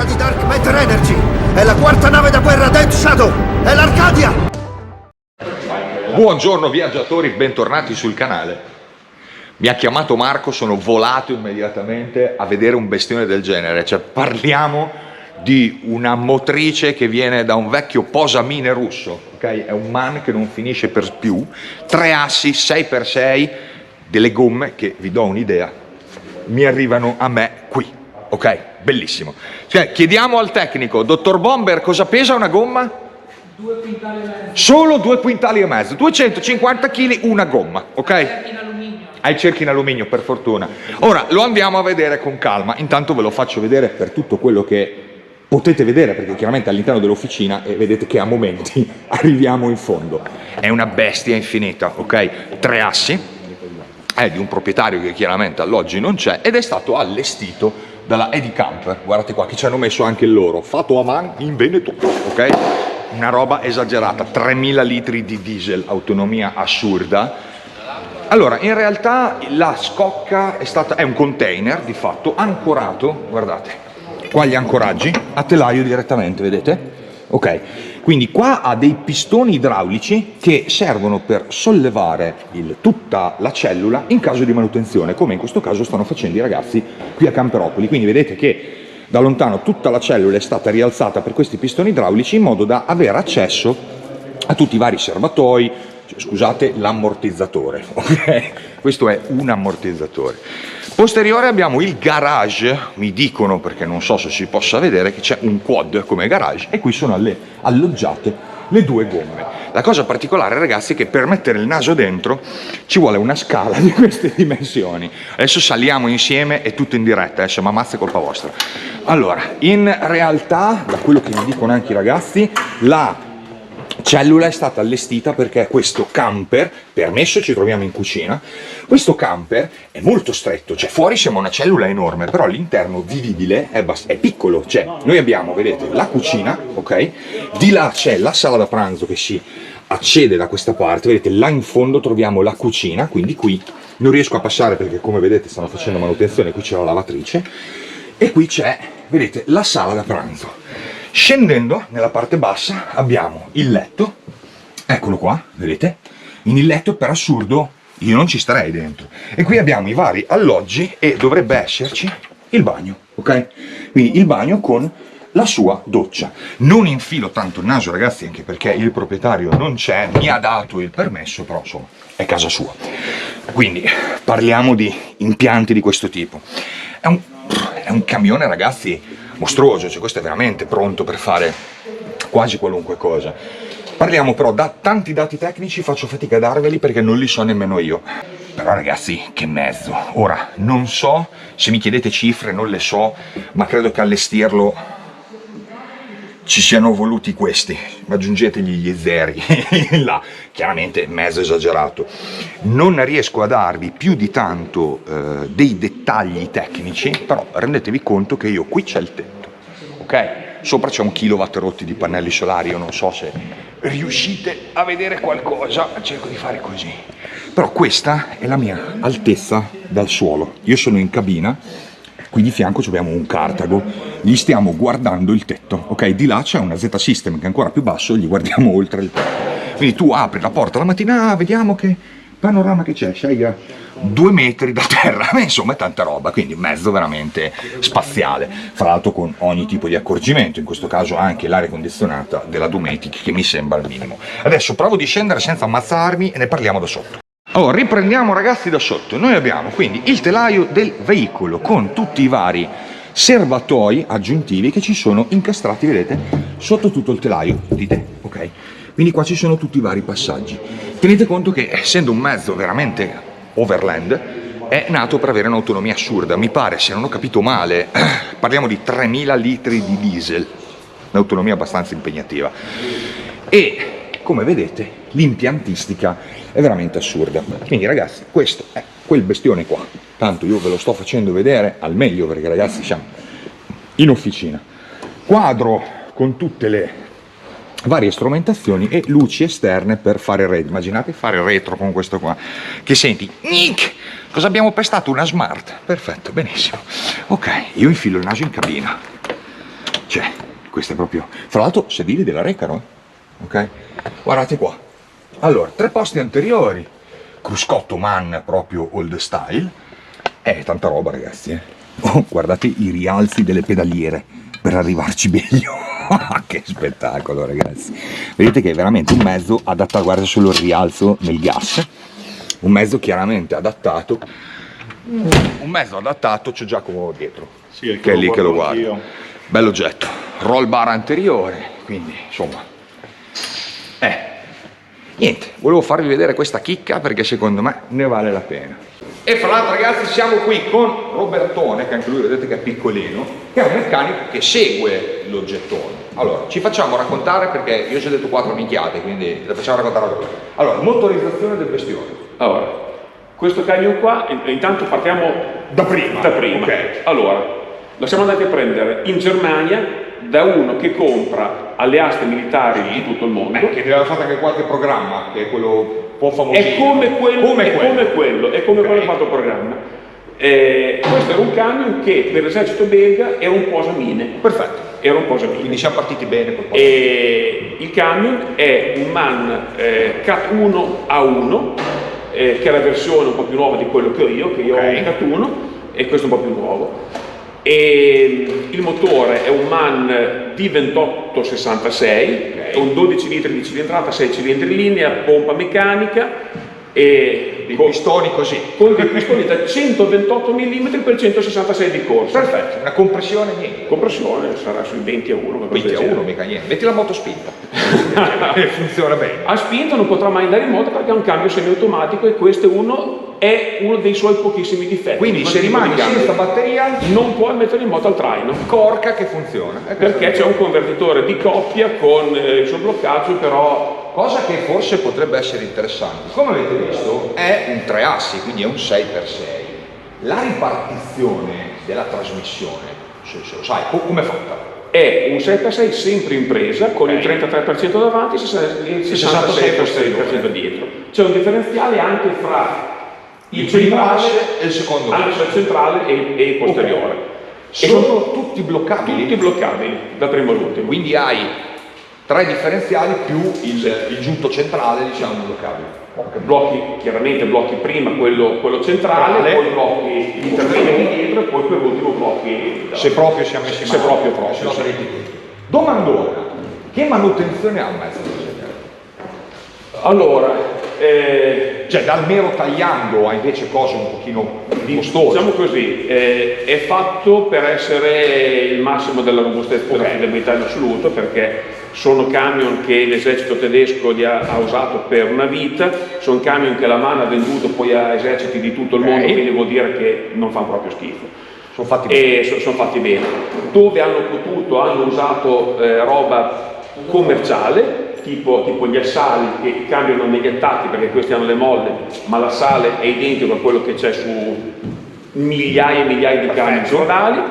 traccia di Dark Matter Energy! È la quarta nave da guerra Dead Shadow! È l'Arcadia! Buongiorno viaggiatori, bentornati sul canale. Mi ha chiamato Marco, sono volato immediatamente a vedere un bestione del genere. Cioè, parliamo di una motrice che viene da un vecchio posamine russo, ok? È un man che non finisce per più, 3 assi 6x6, delle gomme che, vi do un'idea, mi arrivano a me qui, ok? Bellissimo. Cioè, chiediamo al tecnico, dottor Bomber, cosa pesa una gomma? 2 quintali e mezzo. Solo 2 quintali e mezzo, 250 kg una gomma, ok? Cerchi in alluminio. Hai cerchi in alluminio, per fortuna. Ora lo andiamo a vedere con calma, intanto ve lo faccio vedere per tutto quello che potete vedere, perché chiaramente all'interno dell'officina e vedete che a momenti arriviamo in fondo. È una bestia infinita, ok? 3 assi, è di un proprietario che chiaramente all'oggi non c'è ed è stato allestito dalla Eddie Camper, guardate qua che ci hanno messo anche il loro, fatto a man in Veneto, ok? Una roba esagerata, 3000 litri di diesel, autonomia assurda. Allora, in realtà la scocca è un container di fatto ancorato, guardate, qua gli ancoraggi a telaio direttamente, vedete? Ok, quindi qua ha dei pistoni idraulici che servono per sollevare tutta la cellula in caso di manutenzione, come in questo caso stanno facendo i ragazzi qui a Camperopoli. Quindi vedete che da lontano tutta la cellula è stata rialzata per questi pistoni idraulici in modo da avere accesso a tutti i vari serbatoi, scusate, l'ammortizzatore, ok? Questo è un ammortizzatore. Posteriore abbiamo il garage, mi dicono, perché non so se si possa vedere, che c'è un quad come garage e qui sono alloggiate le 2 gomme. La cosa particolare, ragazzi, è che per mettere il naso dentro ci vuole una scala di queste dimensioni. Adesso saliamo insieme e tutto in diretta, adesso ma ammazza, è colpa vostra. Allora, in realtà, da quello che mi dicono anche i ragazzi, la cellula è stata allestita perché questo camper, permesso ci troviamo in cucina, questo camper è molto stretto, cioè fuori siamo una cellula enorme, però all'interno vivibile è piccolo, cioè noi abbiamo, vedete, la cucina, ok? Di là c'è la sala da pranzo che si accede da questa parte, vedete, là in fondo troviamo la cucina, quindi qui non riesco a passare perché come vedete stanno facendo manutenzione, qui c'è la lavatrice e qui c'è, vedete, la sala da pranzo. Scendendo nella parte bassa abbiamo il letto, eccolo qua, vedete? In il letto per assurdo io non ci starei dentro. E qui abbiamo i vari alloggi e dovrebbe esserci il bagno, ok? Quindi il bagno con la sua doccia. Non infilo tanto il naso, ragazzi, anche perché il proprietario non c'è, mi ha dato il permesso, però insomma è casa sua. Quindi parliamo di impianti di questo tipo. È un camione, ragazzi, mostruoso, cioè questo è veramente pronto per fare quasi qualunque cosa. Parliamo però da tanti dati tecnici, faccio fatica a darveli perché non li so nemmeno io. Però ragazzi, che mezzo. Ora, non so, se mi chiedete cifre non le so, ma credo che allestirlo ci siano voluti questi, aggiungetegli gli zeri là, chiaramente mezzo esagerato. Non riesco a darvi più di tanto dei dettagli tecnici, però rendetevi conto che io qui c'è il tetto, ok? Sopra c'è 1 kilowatt rotti di pannelli solari, io non so se riuscite a vedere qualcosa, cerco di fare così. Però questa è la mia altezza dal suolo, io sono in cabina, qui di fianco abbiamo un Cartago, gli stiamo guardando il tetto, ok? Di là c'è una Z-System che è ancora più basso, gli guardiamo oltre il tetto. Quindi tu apri la porta la mattina, vediamo che panorama che c'è, sei a 2 metri da terra, insomma è tanta roba, quindi mezzo veramente spaziale, fra l'altro con ogni tipo di accorgimento, in questo caso anche l'aria condizionata della Dometic che mi sembra il minimo. Adesso provo a scendere senza ammazzarmi e ne parliamo da sotto. Allora, riprendiamo ragazzi da sotto. Noi abbiamo quindi il telaio del veicolo con tutti i vari serbatoi aggiuntivi che ci sono incastrati, vedete, sotto tutto il telaio, dite, ok? Quindi qua ci sono tutti i vari passaggi. Tenete conto che essendo un mezzo veramente overland è nato per avere un'autonomia assurda, mi pare, se non ho capito male, parliamo di 3000 litri di diesel, un'autonomia abbastanza impegnativa. E come vedete l'impiantistica è veramente assurda. Quindi ragazzi, questo è quel bestione qua, tanto io ve lo sto facendo vedere al meglio perché ragazzi siamo in officina, quadro con tutte le varie strumentazioni e luci esterne per fare retro. Immaginate fare retro con questo qua che senti nick. Cosa abbiamo pestato? Una smart, perfetto, benissimo. Ok, io infilo il naso in cabina, questa è proprio... Fra l'altro sedili della Recaro, ok? Guardate qua. Allora, 3 posti anteriori, cruscotto man proprio old style, tanta roba ragazzi, Oh, guardate i rialzi delle pedaliere per arrivarci meglio. Che spettacolo ragazzi, vedete che è veramente un mezzo adattato, guarda solo il rialzo nel gas, un mezzo chiaramente adattato, c'è Giacomo dietro, Sì, che è lì che lo guardo guarda. anch'io. Bell'oggetto, roll bar anteriore, quindi insomma, niente, volevo farvi vedere questa chicca perché secondo me ne vale la pena. E fra l'altro ragazzi siamo qui con Robertone, che anche lui vedete che è piccolino, che è un meccanico che segue l'oggettone. Allora, ci facciamo raccontare, perché io ci ho detto 4 minchiate, quindi le facciamo raccontare a lui. Allora, motorizzazione del bestione. Allora, questo camion qua, intanto partiamo Da prima. Ok. Allora, lo siamo andati a prendere in Germania da uno che compra alle aste militari di tutto il mondo. Che deve aver fatto anche qualche programma, che è quello un po' famosissimo. È come quello Ok. che ha fatto il programma. Questo era un camion che per l'esercito belga era un posamine. Perfetto. Era un posamine. Quindi siamo partiti bene. E il camion è un MAN Cat 1 A1, che è la versione un po' più nuova di quello che ho io, ho un Cat 1 e questo è un po' più nuovo. E il motore è un MAN D2866, è un 12 litri di cilindrata, 6 cilindri in linea, pompa meccanica e I pistoni così. con dei pistoni da 128 mm per 166 di corsa. Perfetto, una compressione niente. Compressione sarà sui 20 a 1. 20 a 1 mica niente. Metti la moto spinta. Funziona bene. A spinta non potrà mai andare in moto perché ha un cambio semiautomatico e questo è uno dei suoi pochissimi difetti. Quindi se rimani senza batteria, non puoi mettere in moto al traino corca che funziona. perché c'è un convertitore di coppia con il suo bloccaggio, però Cosa che forse potrebbe essere interessante. Come avete visto è un 3 assi, quindi è un 6x6. La ripartizione della trasmissione, se lo sai, come è fatta? è un 6x6 sempre in presa con il 33% davanti e il 66% dietro. C'è un differenziale anche fra Il primo asse e il secondo anche asse. tra il centrale e il posteriore. E Sono tutti bloccabili? tutti bloccabili da primo all'ultimo. Quindi hai 3 differenziali più il giunto centrale, diciamo, bloccabile. Chiaramente blocchi prima quello centrale, poi blocchi intermedi dietro e poi per ultimo blocchi Se proprio siamo messi se male, proprio, se no sì. sarete tutti. Domandona, che manutenzione ha un mezzo del genere? Allora, Cioè dal mero tagliando a invece cose un pochino costose. diciamo così, è fatto per essere il massimo della robustezza e della affidabilità in assoluto, perché sono camion che l'esercito tedesco li ha usato per una vita, sono camion che la MAN ha venduto poi a eserciti di tutto il mondo, quindi vuol dire che non fanno proprio schifo. Sono fatti bene. E sono fatti bene. Dove hanno potuto hanno usato roba commerciale, tipo gli assali che cambiano negli attacchi perché questi hanno le molle, ma l'assale è identico a quello che c'è su migliaia e migliaia di camion stradali.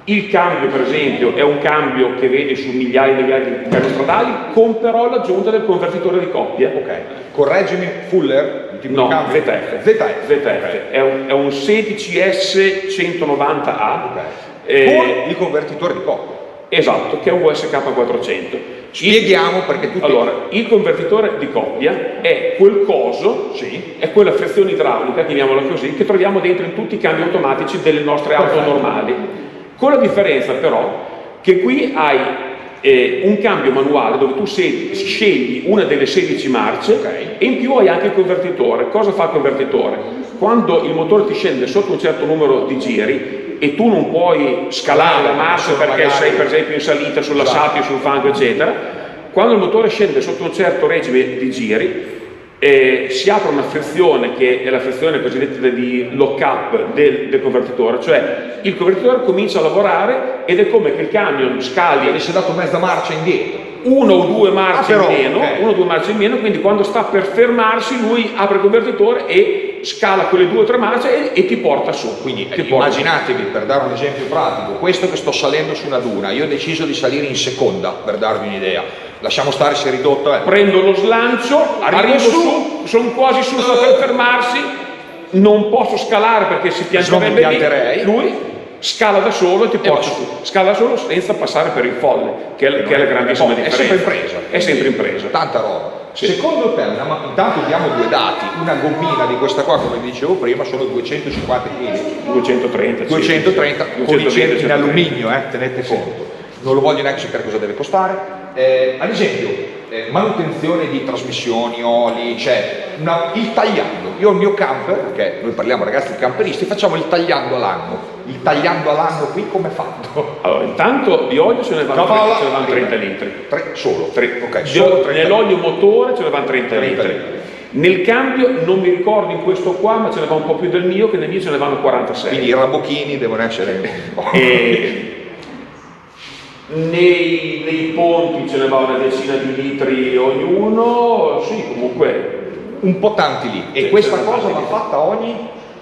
Il cambio, per esempio, è un cambio che vedi su migliaia e migliaia di camion stradali, con però l'aggiunta del convertitore di coppia. Ok. Correggimi, Fuller, il tipo No, di cambio? ZF. ZF. È un 16S 190A. Con il convertitore di coppia. Esatto, che è un USK 400. Spieghiamo perché tutti... Allora, il convertitore di coppia è quel coso, è quella frizione idraulica, chiamiamola così, che troviamo dentro in tutti i cambi automatici delle nostre auto normali. Con la differenza però che qui hai un cambio manuale dove tu scegli una delle 16 marce e in più hai anche il convertitore. Cosa fa il convertitore? Quando il motore ti scende sotto un certo numero di giri e tu non puoi scalare la marcia perché sei per esempio in salita sulla sabbia, sul fango eccetera, quando il motore scende sotto un certo regime di giri si apre una frizione che è la frizione cosiddetta di lock-up del convertitore, cioè il convertitore comincia a lavorare ed è come che il camion scali Quindi si è dato mezza marcia indietro. una o due marce però, in meno, quindi quando sta per fermarsi lui apre il convertitore e scala quelle 2 o 3 marce e ti porta su. Quindi ti porta immaginatevi, per dare un esempio pratico, questo che sto salendo su una duna, io ho deciso di salire in seconda, per darvi un'idea. Lasciamo stare se è ridotto. prendo lo slancio, arrivo su, sono quasi su, sta per fermarsi, non posso scalare perché si piangerebbe pianterei. lui, scala da solo e ti porta su, scala da solo senza passare per il folle, che è la grandissima differenza. È sempre impresa. È sempre impresa. Tanta roba. Sì. Secondo te, intanto diamo due dati, una gommina di questa qua, come dicevo prima, sono 250 kg. 230. 230 con i 220, cerchi in alluminio, tenete conto. Non lo voglio neanche sapere cosa deve costare. Ad esempio, manutenzione di trasmissioni, oli, c'è il tagliando. Io ho il mio camper, perché noi parliamo ragazzi di camperisti, facciamo il tagliando all'anno. Il tagliando all'anno qui come è fatto? Allora, intanto di olio ce ne vanno 30 litri. 3 solo? 3, ok. Nell'olio motore ce ne vanno 30 litri. Nel cambio non mi ricordo in questo qua, ma ce ne va un po' più del mio, che nel mio ce ne vanno 46. Quindi i rabocchini devono essere... Nei ponti ce ne va una decina di litri ognuno, sì, comunque un po' tanti lì. E questa cosa va fatta ogni?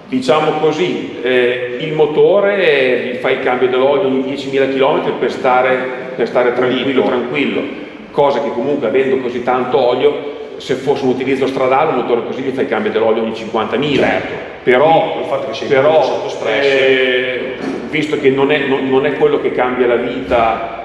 Diciamo così, il motore fa il cambio dell'olio ogni 10.000 km per stare tranquillo, cosa che comunque avendo così tanto olio, se fosse un utilizzo stradale un motore così gli fa il cambio dell'olio ogni 50.000. Certo. Però, il fatto che sei sotto stress, visto che non è quello che cambia la vita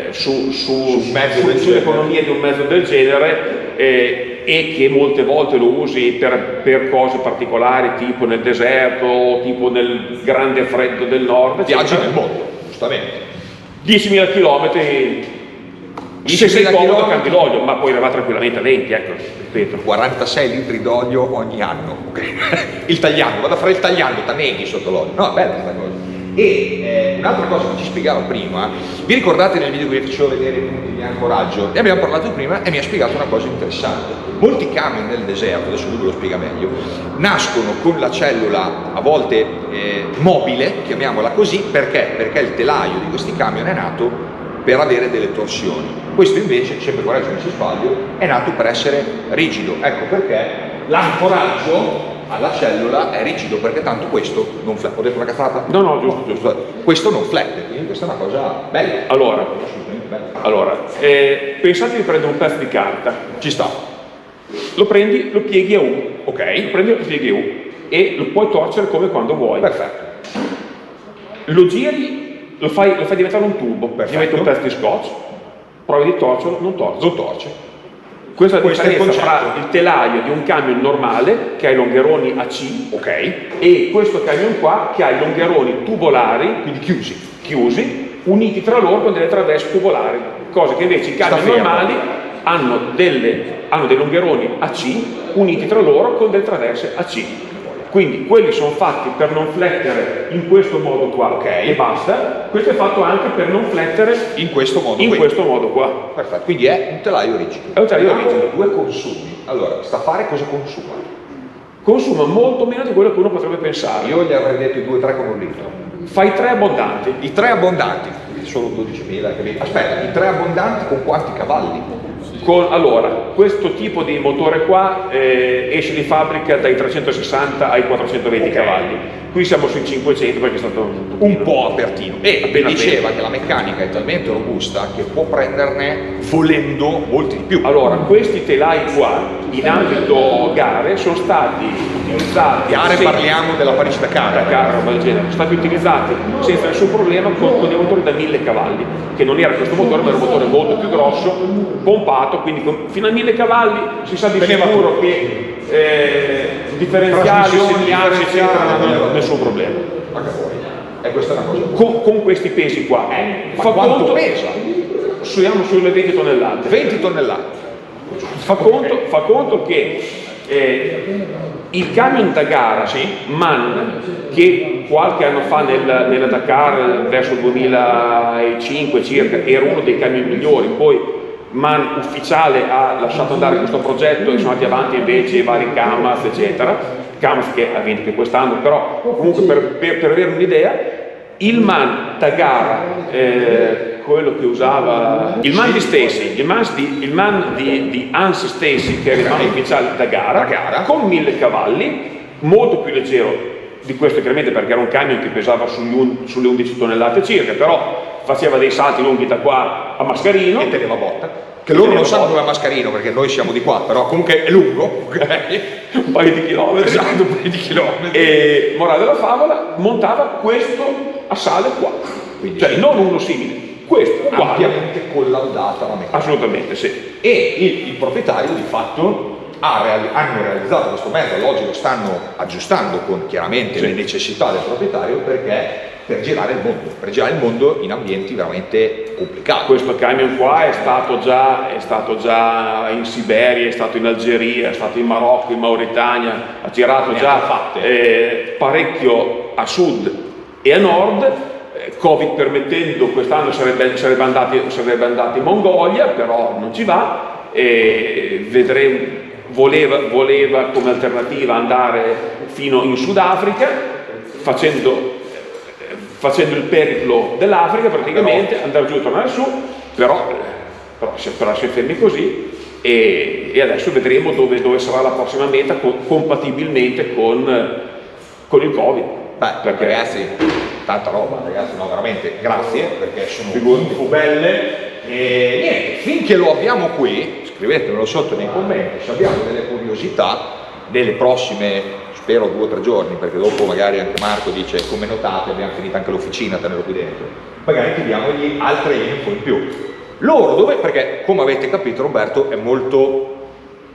sull'economia di un mezzo del genere, e che molte volte lo usi per cose particolari, tipo nel deserto, tipo nel grande freddo del nord, viaggi nel mondo, giustamente. 10.000 km, se sei comodo cambi l'olio, ma poi ne va tranquillamente a 20, ecco, ripeto. 46 litri d'olio ogni anno, okay. Il tagliando, vado a fare il tagliando, t'anneghi sotto l'olio. No, è bella questa cosa. E un'altra cosa che ci spiegava prima, vi ricordate nel video che vi facevo vedere i punti di ancoraggio? Ne abbiamo parlato prima e mi ha spiegato una cosa interessante. Molti camion nel deserto, adesso lui ve lo spiega meglio, nascono con la cellula a volte mobile, chiamiamola così, perché? Perché il telaio di questi camion è nato per avere delle torsioni. Questo invece, sempre correggimi se sbaglio, è nato per essere rigido. Ecco perché l'ancoraggio alla cellula è rigido, perché tanto questo non flette. Ho detto una cazzata? No, giusto. Questo non flette, quindi questa è una cosa bella. Allora, pensate di prendere un pezzo di carta. Ci sta. Lo prendi, lo pieghi a U. Ok. Lo prendi, lo pieghi a U e lo puoi torcere come quando vuoi. Perfetto. Lo giri, lo fai diventare un tubo. Perfetto. Ti metti un pezzo di scotch, provi di torcerlo, non torce. Lo torce. Questa è la Questo è il differenza tra concetto. il telaio di un camion normale che ha i longheroni AC, Ok. e questo camion qua che ha i longheroni tubolari, Quindi chiusi, uniti tra loro con delle traverse tubolari, cose che invece i camion normali hanno dei longheroni AC uniti tra loro con delle traverse AC. Quindi quelli sono fatti per non flettere in questo modo qua, e basta. Questo è fatto anche per non flettere in questo modo questo modo qua. Perfetto, quindi è un telaio rigido. È un telaio rigido. Due consumi. Allora, stafare cosa consuma? Consuma molto meno di quello che uno potrebbe pensare. Io gli avrei detto i 2-3 con un litro. Fai 3 abbondanti. I 3 abbondanti, solo 12.000, capito? Aspetta, i 3 abbondanti con quanti cavalli? Allora, questo tipo di motore qua esce di fabbrica dai 360 ai 420 cavalli. Qui siamo sui 500 perché è stato un po' apertino. E appena diceva che la meccanica è talmente robusta che può prenderne, volendo, molti di più. Allora, questi telai qua, in ambito gare, sono stati utilizzati... Gare parliamo della Parigi-Dakar. Roba del genere. Sono stati utilizzati senza nessun problema con dei motori da 1000 cavalli, che non era questo motore, ma era un motore molto più grosso, pompato, quindi fino a 1000 cavalli si sa di sicuro che differenziali, segnali, eccetera, non è nessun problema. E questa è una cosa. Con questi pesi qua, Ma quanto pesa? Siamo sulle 20 tonnellate. 20 tonnellate. Fa conto che il camion da gara MAN, che qualche anno fa nella Dakar, verso il 2005 circa, era uno dei camion migliori, poi MAN ufficiale ha lasciato andare questo progetto e sono andati avanti invece i vari Kamaz, eccetera. Kamaz che ha vinto anche quest'anno, però comunque per avere un'idea, il MAN da gara, quello che usava il MAN di Stacy, il MAN di Hans Stacy, che era il MAN ufficiale da gara, con 1000 cavalli, molto più leggero di questo chiaramente perché era un camion che pesava sulle 11 tonnellate circa, però faceva dei salti lunghi da qua a Mascarino e teneva botta, che loro non sanno dove è Mascarino perché noi siamo di qua, però comunque è lungo, okay? Un paio di chilometri, esatto, un paio di chilometri. E morale della favola, montava questo assale qua. Quindi Cioè non uno simile, questo uguale. ampiamente collaudata la meccanica. Assolutamente sì. E il proprietario di fatto hanno realizzato questo mezzo, oggi lo stanno aggiustando con chiaramente Sì. le necessità del proprietario, perché per girare il mondo in ambienti veramente complicati. Questo camion qua è stato già in Siberia, è stato in Algeria, è stato in Marocco, in Mauritania, ha girato Ne già ha fatte. parecchio a sud e a nord. Covid permettendo, quest'anno sarebbe andato in Mongolia, però non ci va, e vedremo. Voleva come alternativa andare fino in Sudafrica, facendo il periplo dell'Africa praticamente, andare giù e tornare su, però si è fermi così, e adesso vedremo dove sarà la prossima meta compatibilmente con il Covid. Perché ragazzi, tanta roba, ragazzi, no, veramente grazie, perché sono info belle, e niente, finché lo abbiamo qui, scrivetemelo sotto nei commenti se abbiamo delle curiosità delle prossime, spero 2 o 3 giorni, perché dopo magari anche Marco dice come notate abbiamo finito anche l'officina, tenerlo qui dentro, magari chiediamogli altre info in più. Loro dove, perché come avete capito Roberto è molto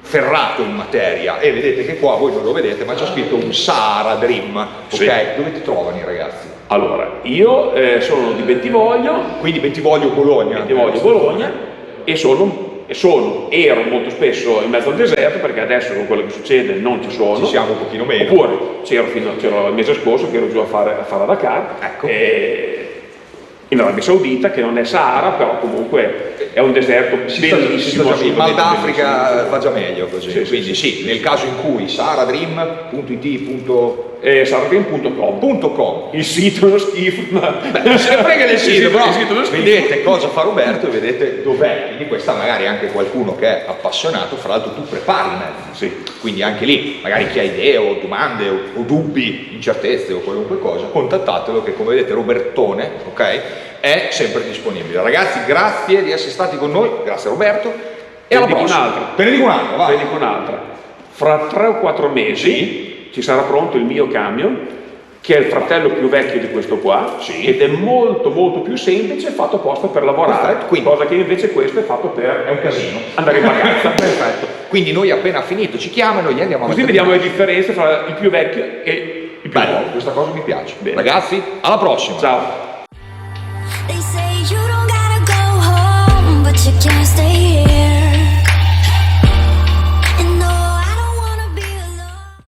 ferrato in materia, e vedete che qua voi non lo vedete ma c'è scritto un Sahara Dream, ok? Sì. Dove ti trovano i ragazzi? Allora, io sono di Bentivoglio, Quindi Bentivoglio Bologna. ero molto spesso in mezzo al deserto, perché adesso con quello che succede non ci sono. Ci siamo un pochino meno. Oppure c'ero il mese scorso che ero giù a fare la Dakar, Ecco. in Arabia Saudita, che non è Sahara, però comunque è un deserto bellissimo. Il Mal assolutamente d'Africa bellissimo. fa già meglio così. Sì, Quindi sì, nel caso in cui saharadream.it.com Il sito è uno schifo, ma se ne frega del sito, però il sito è uno schifo. vedete cosa fa Roberto e vedete dov'è, quindi questa magari anche qualcuno che è appassionato, fra l'altro tu prepari i mezzi, Sì. quindi anche lì magari chi ha idee o domande o dubbi, incertezze o qualunque cosa, contattatelo, che come vedete Robertone, ok, è sempre disponibile. Ragazzi, grazie di essere stati con noi, grazie Roberto, e alla prossima. Te ne dico un'altra, vai. Te ne dico un'altra. Fra 3 o 4 mesi ci sarà pronto il mio camion, che è il fratello più vecchio di questo qua, Sì. ed è molto molto più semplice, fatto apposta per lavorare, Perfetto, quindi- cosa che invece questo è fatto per È un casino. andare in vacanza. Perfetto. Quindi noi appena finito ci chiamano e gli andiamo a Così mettere- vediamo le differenze tra il più vecchio e il più Bello, nuovo. questa cosa mi piace. Bene. Ragazzi, alla prossima. Ciao. They say you don't gotta go home, but you can't stay here.